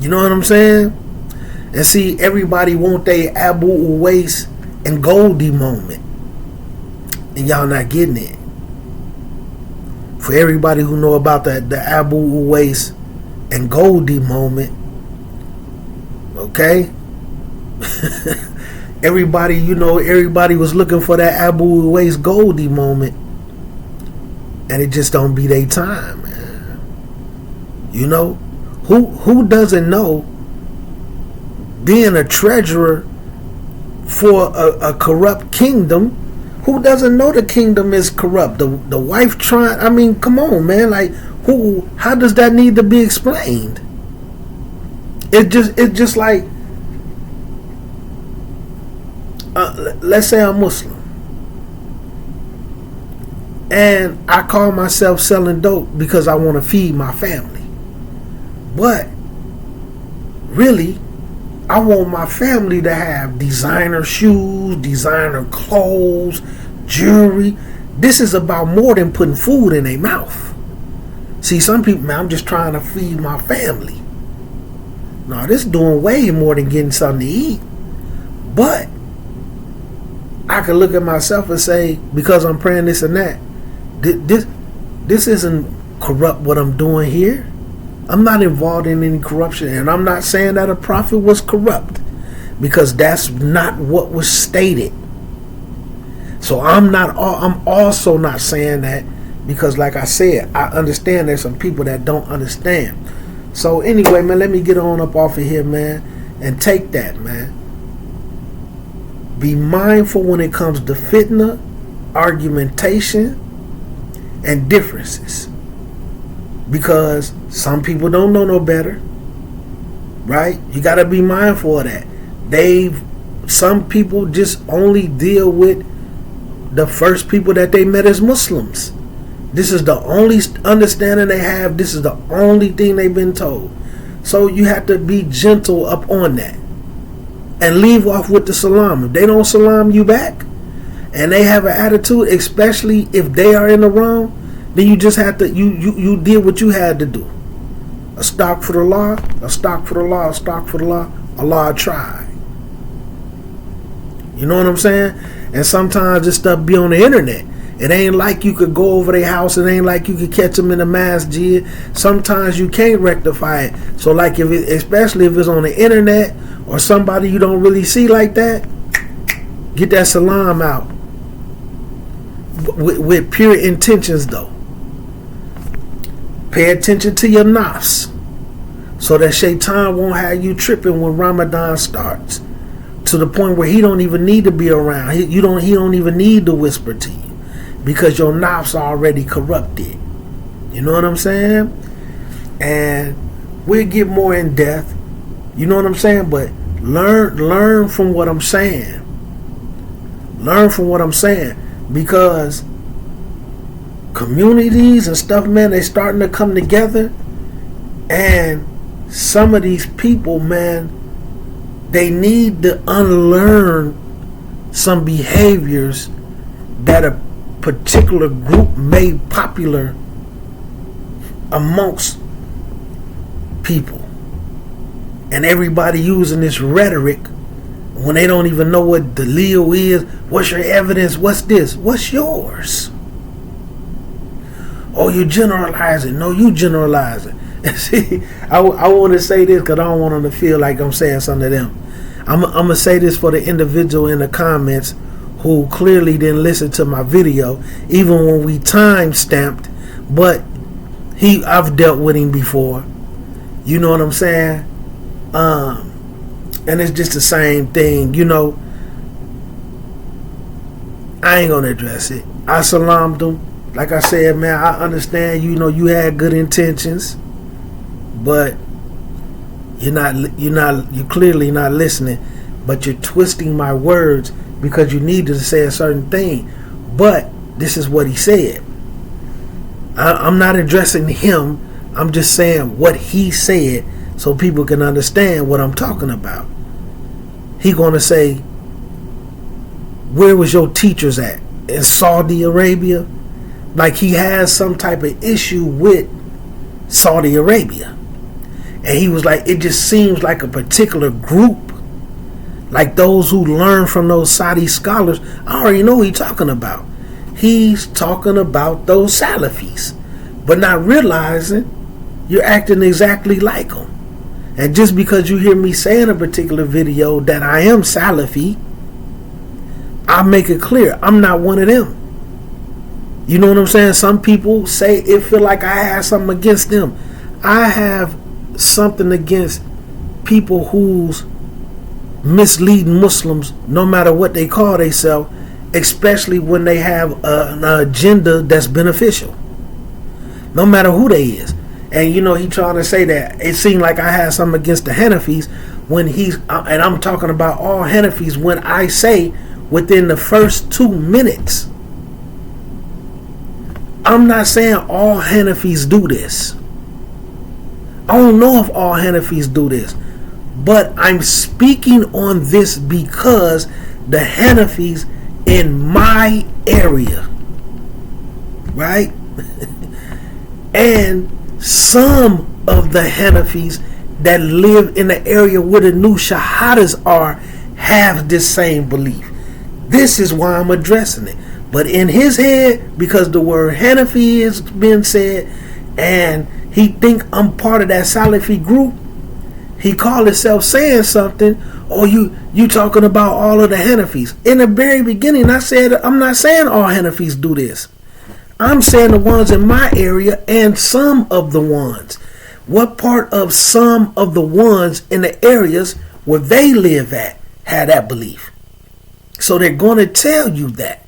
You know what I'm saying? And see, everybody want they Abu Uwais and Goldie moment, and y'all not getting it. For everybody who know about the Abu Uwais and Goldie moment, okay? Everybody was looking for that Abu Uwais Goldie moment, and it just don't be their time, man. You know, who doesn't know being a treasurer for a corrupt kingdom? Who doesn't know the kingdom is corrupt? The wife trying, I mean, come on, man. Like, how does that need to be explained? It's just like, let's say I'm Muslim and I call myself selling dope because I want to feed my family, But really, I want my family to have designer shoes, designer clothes, jewelry. This is about more than putting food in their mouth. See, some people, man, I'm just trying to feed my family. No, this is doing way more than getting something to eat. But I can look at myself and say, because I'm praying this and that, this isn't corrupt what I'm doing here. I'm not involved in any corruption, and I'm not saying that a prophet was corrupt, because that's not what was stated. So I'm also not saying that, because like I said, I understand there's some people that don't understand. So anyway, man, let me get on up off of here, man, and take that, man. Be mindful when it comes to fitnah, argumentation, and differences. Because some people don't know no better. Right? You got to be mindful of that. Some people just only deal with the first people that they met as Muslims. This is the only understanding they have. This is the only thing they've been told. So you have to be gentle up on that. And leave off with the salam. If they don't salam you back, and they have an attitude, especially if they are in the wrong, then you just have to, you did what you had to do. Astaghfirullah, astaghfirullah, astaghfirullah, Allah tried. You know what I'm saying? And sometimes this stuff be on the internet. It ain't like you could go over their house. It ain't like you could catch them in the masjid. Sometimes you can't rectify it. So like especially if it's on the internet or somebody you don't really see like that, get that salam out. With pure intentions though. Pay attention to your nafs, so that shaitan won't have you tripping when Ramadan starts, to the point where he don't even need to be around. He don't even need to whisper to you, because your nafs are already corrupted. You know what I'm saying? And we'll get more in depth. You know what I'm saying? But learn from what I'm saying. Learn from what I'm saying, because communities and stuff, man, they starting to come together, and some of these people, man, they need to unlearn some behaviors that a particular group made popular amongst people, and everybody using this rhetoric when they don't even know what dalil is. What's your evidence? What's this? What's yours? Oh, you generalizing. No, you generalizing. See, I want to say this because I don't want them to feel like I'm saying something to them. I'm going to say this for the individual in the comments who clearly didn't listen to my video, even when we time stamped, but I've dealt with him before. You know what I'm saying? And it's just the same thing, you know. I ain't going to address it. I salamed him. Like I said, man, I understand, you know, you had good intentions, but you're clearly not listening, but you're twisting my words because you needed to say a certain thing. But this is what he said. I'm not addressing him. I'm just saying what he said so people can understand what I'm talking about. He gonna say, where was your teachers at? In Saudi Arabia? Like he has some type of issue with Saudi Arabia. And he was like, it just seems like a particular group, like those who learn from those Saudi scholars. I already know what he's talking about. He's talking about those Salafis, but not realizing you're acting exactly like them. And just because you hear me say in a particular video that I am Salafi, I make it clear I'm not one of them. You know what I'm saying? Some people say it feel like I have something against them. I have something against people who's misleading Muslims, no matter what they call themselves, especially when they have an agenda that's beneficial, no matter who they is. And you know, he trying to say that it seemed like I had something against the Hanafis when and I'm talking about all Hanafis when I say within the first 2 minutes. I'm not saying all Hanafis do this. I don't know if all Hanafis do this, but I'm speaking on this because the Hanafis in my area, right? And some of the Hanafis that live in the area where the new Shahadas are have this same belief. This is why I'm addressing it. But in his head, because the word Hanafi is being said, and he think I'm part of that Salafi group, he called himself saying something. Oh, you talking about all of the Hanafis. In the very beginning, I said, I'm not saying all Hanafis do this. I'm saying the ones in my area and some of the ones. What part of some of the ones in the areas where they live at had that belief? So they're going to tell you that.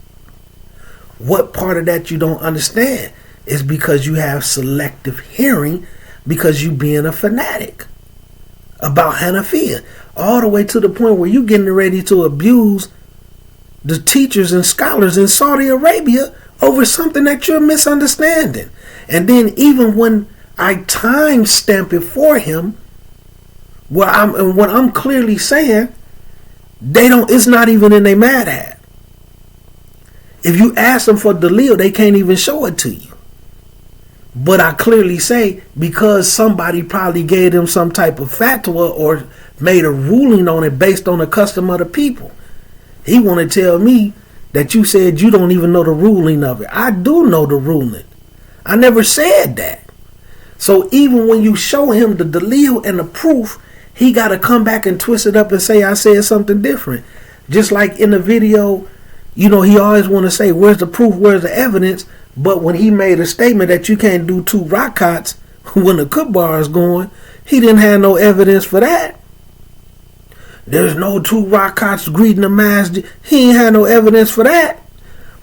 What part of that you don't understand is because you have selective hearing, because you being a fanatic about Hanafiya, all the way to the point where you getting ready to abuse the teachers and scholars in Saudi Arabia over something that you're misunderstanding. And then even when I time stamp it for him, what I'm clearly saying, it's not even in their mad hat. If you ask them for Dalil, they can't even show it to you. But I clearly say, because somebody probably gave them some type of fatwa or made a ruling on it based on the custom of the people. He want to tell me that you said you don't even know the ruling of it. I do know the ruling. I never said that. So even when you show him the Dalil and the proof, he got to come back and twist it up and say I said something different. Just like in the video, he always want to say, where's the proof, where's the evidence? But when he made a statement that you can't do 2 rakats when the kubbar is going, he didn't have no evidence for that. There's no 2 rakats greeting the masjid. He ain't had no evidence for that.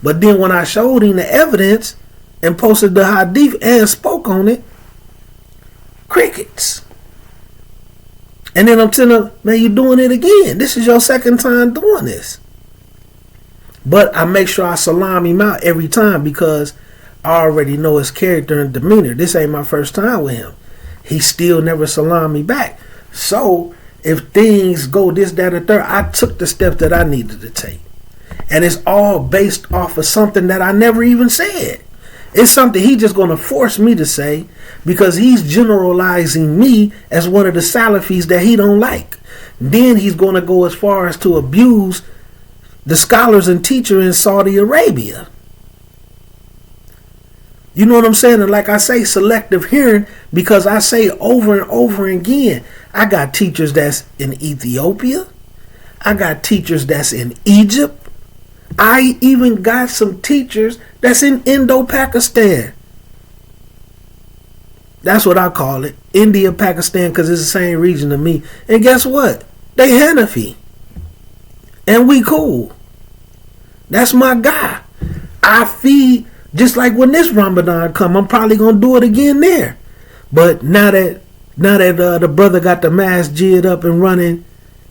But then when I showed him the evidence and posted the hadith and spoke on it, crickets. And then I'm telling him, man, you're doing it again. This is your second time doing this. But I make sure I salam him out every time because I already know his character and demeanor. This ain't my first time with him. He still never salam me back. So if things go this, that, or third, I took the steps that I needed to take. And it's all based off of something that I never even said. It's something he's just going to force me to say because he's generalizing me as one of the Salafis that he don't like. Then he's going to go as far as to abuse the scholars and teacher in Saudi Arabia. You know what I'm saying? And like I say, selective hearing, because I say over and over again, I got teachers that's in Ethiopia. I got teachers that's in Egypt. I even got some teachers that's in Indo-Pakistan. That's what I call it. India, Pakistan, because it's the same region to me. And guess what? They Hanafi. And we cool. That's my guy. I feed, just like when this Ramadan come, I'm probably going to do it again there. But now that the brother got the masjid up and running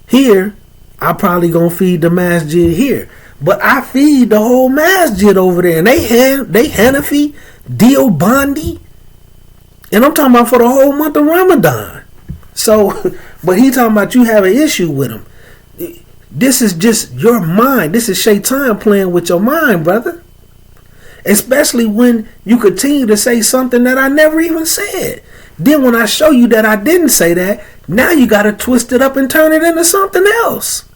here, I probably going to feed the masjid here. But I feed the whole masjid over there. And they Hanafi, Deobandi. And I'm talking about for the whole month of Ramadan. So, but he talking about you have an issue with him. This is just your mind. This is Shaitan playing with your mind, brother. Especially when you continue to say something that I never even said. Then when I show you that I didn't say that, now you got to twist it up and turn it into something else.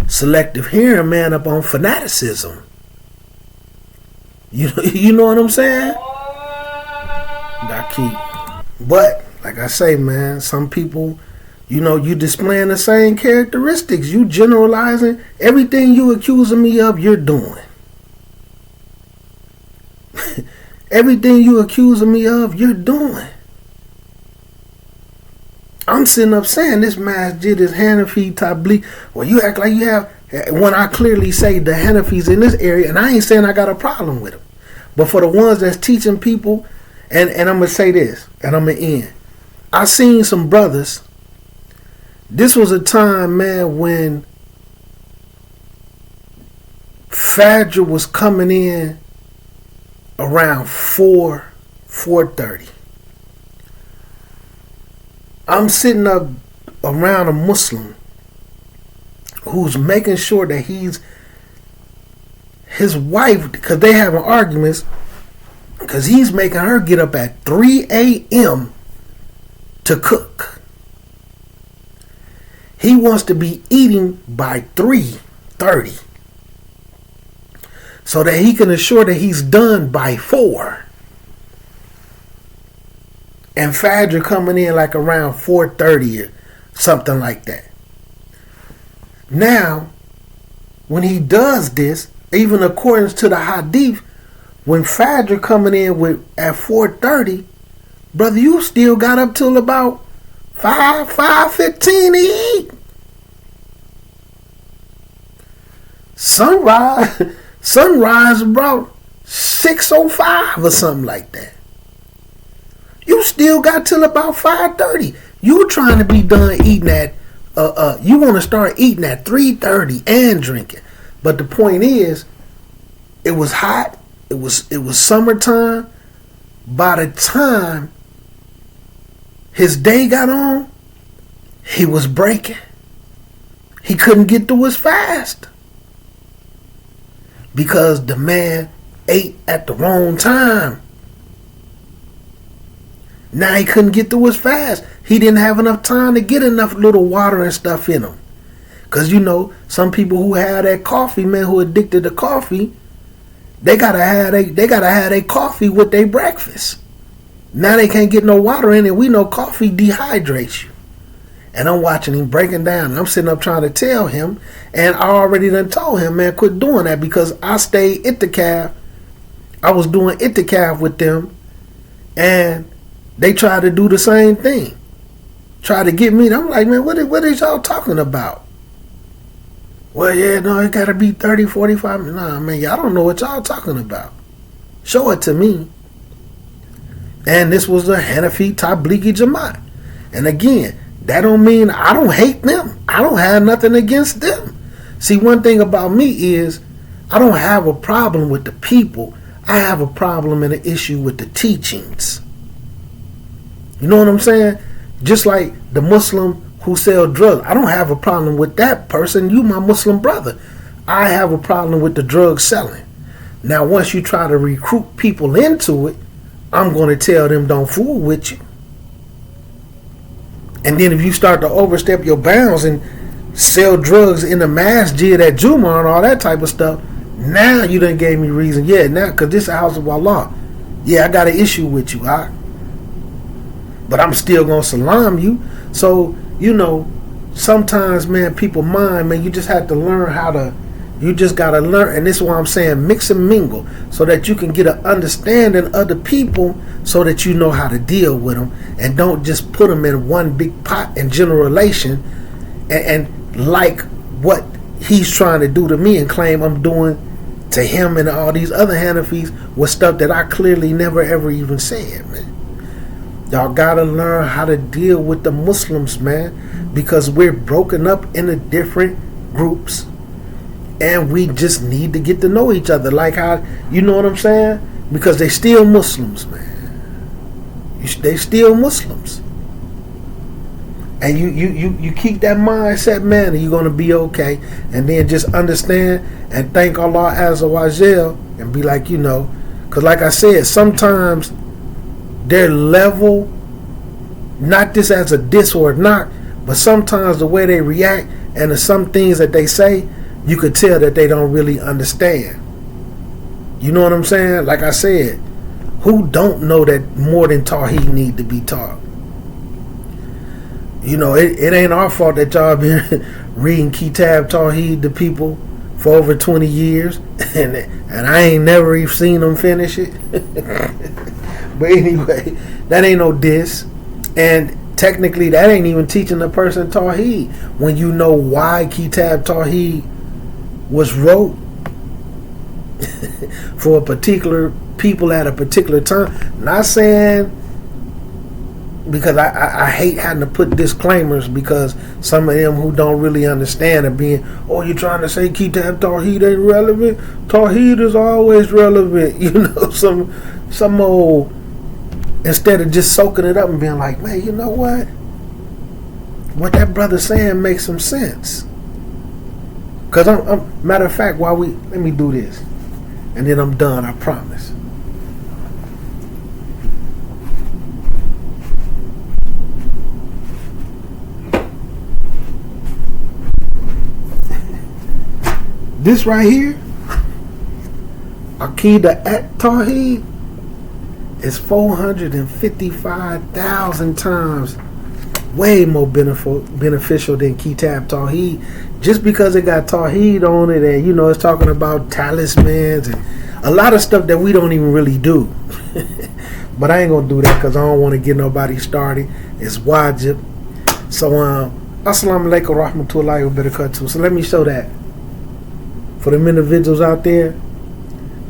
Selective hearing, man, up on fanaticism. You know what I'm saying? But, like I say, man, some people, you displaying the same characteristics. You generalizing. Everything you accusing me of, you're doing. Everything you accusing me of, you're doing. I'm sitting up saying this masjid is Hanafi Tabligh. Well, you act like you have, when I clearly say the Hanafis in this area, and I ain't saying I got a problem with them. But for the ones that's teaching people, and I'm going to say this, and I'm going to end. I seen some brothers. This was a time, man, when Fajr was coming in around 4:30. I'm sitting up around a Muslim who's making sure that his wife, because they having arguments, because he's making her get up at 3 a.m. to cook. He wants to be eating by 3:30 so that he can assure that he's done by 4. And Fajr coming in like around 4:30 or something like that. Now, when he does this, even according to the hadith, when Fajr coming in at 4:30, brother, you still got up till about 5:15 to eat. Sunrise about 6:05 or something like that. You still got till about 5:30. You trying to be done eating at you want to start eating at 3:30 and drinking. But the point is, it was hot. It was summertime. By the time his day got on, he was breaking. He couldn't get through his fast because the man ate at the wrong time. Now he couldn't get through his fast. He didn't have enough time to get enough little water and stuff in him. Because, you know, some people who have that coffee, man, who addicted to coffee, they gotta have their coffee with their breakfast. Now they can't get no water in it. We know coffee dehydrates you. And I'm watching him breaking down. I'm sitting up trying to tell him, and I already done told him, man, quit doing that, because I stayed itikaf. I was doing itikaf with them, and they tried to do the same thing. Try to get me. I'm like, man, what is y'all talking about? Well, yeah, no, it got to be 30, 45 minutes. Nah, man, y'all don't know what y'all talking about. Show it to me. And this was the Hanafi Tablighi Jamaat. And again, that don't mean I don't hate them. I don't have nothing against them. See, one thing about me is I don't have a problem with the people. I have a problem and an issue with the teachings. You know what I'm saying? Just like the Muslim who sell drugs. I don't have a problem with that person. You my Muslim brother. I have a problem with the drug selling. Now, once you try to recruit people into it, I'm going to tell them don't fool with you. And then if you start to overstep your bounds and sell drugs in the masjid at Jumu'ah and all that type of stuff, now you done gave me reason. Yeah, now, because this is the house of Allah. Yeah, I got an issue with you. But I'm still going to salam you. So, you know, sometimes, man, people mind, man, you just have to learn how to, you just got to learn. And this is why I'm saying mix and mingle, so that you can get an understanding of the people, so that you know how to deal with them, and don't just put them in one big pot and generalization and like what he's trying to do to me and claim I'm doing to him and all these other Hanafis with stuff that I clearly never ever even said, man. Y'all gotta learn how to deal with the Muslims, man, because we're broken up into different groups, and we just need to get to know each other. Like how, you know what I'm saying? Because they still Muslims, man. They still Muslims, and you keep that mindset, man, and you're gonna be okay. And then just understand and thank Allah Azza wa Jal, and be like, you know, because like I said, sometimes their level, not this as a diss or a knock, but sometimes the way they react and the some things that they say, you could tell that they don't really understand. You know what I'm saying? Like I said, who don't know that more than Tawheed need to be taught? You know, it ain't our fault that y'all been reading Kitab Tawheed to people for over 20 years, and I ain't never even seen them finish it. But anyway, that ain't no diss. And technically, that ain't even teaching a person Tawheed, when you know why Kitab Tawheed was wrote for a particular people at a particular time. Not saying, because I hate having to put disclaimers, because some of them who don't really understand are being, oh, you're trying to say Kitab Tawheed ain't relevant? Tawheed is always relevant. You know, some old, instead of just soaking it up and being like, man, you know what? what that brother's saying makes some sense. Because matter of fact, let me do this, and then I'm done, I promise. This right here, Aqidah at Tawheed, is 455,000 times way more beneficial than Kitab Tawheed, just because it got Tawheed on it, and it's talking about talismans and a lot of stuff that we don't even really do. But I ain't gonna do that because I don't want to get nobody started. It's wajib. So assalamu alaikum rahmatullahi wa barakatuh. So let me show that for them individuals out there.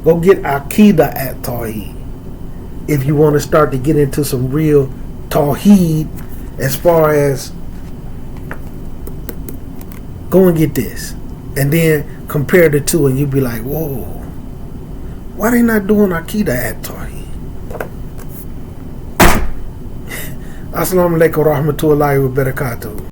Go get Aqidah at Tawheed if you want to start to get into some real Tawheed. As far as, go and get this, and then compare the two, and you'll be like, whoa, why they not doing Aqidah at Tawheed? Assalamu alaikum rahmatullahi wa barakatuh.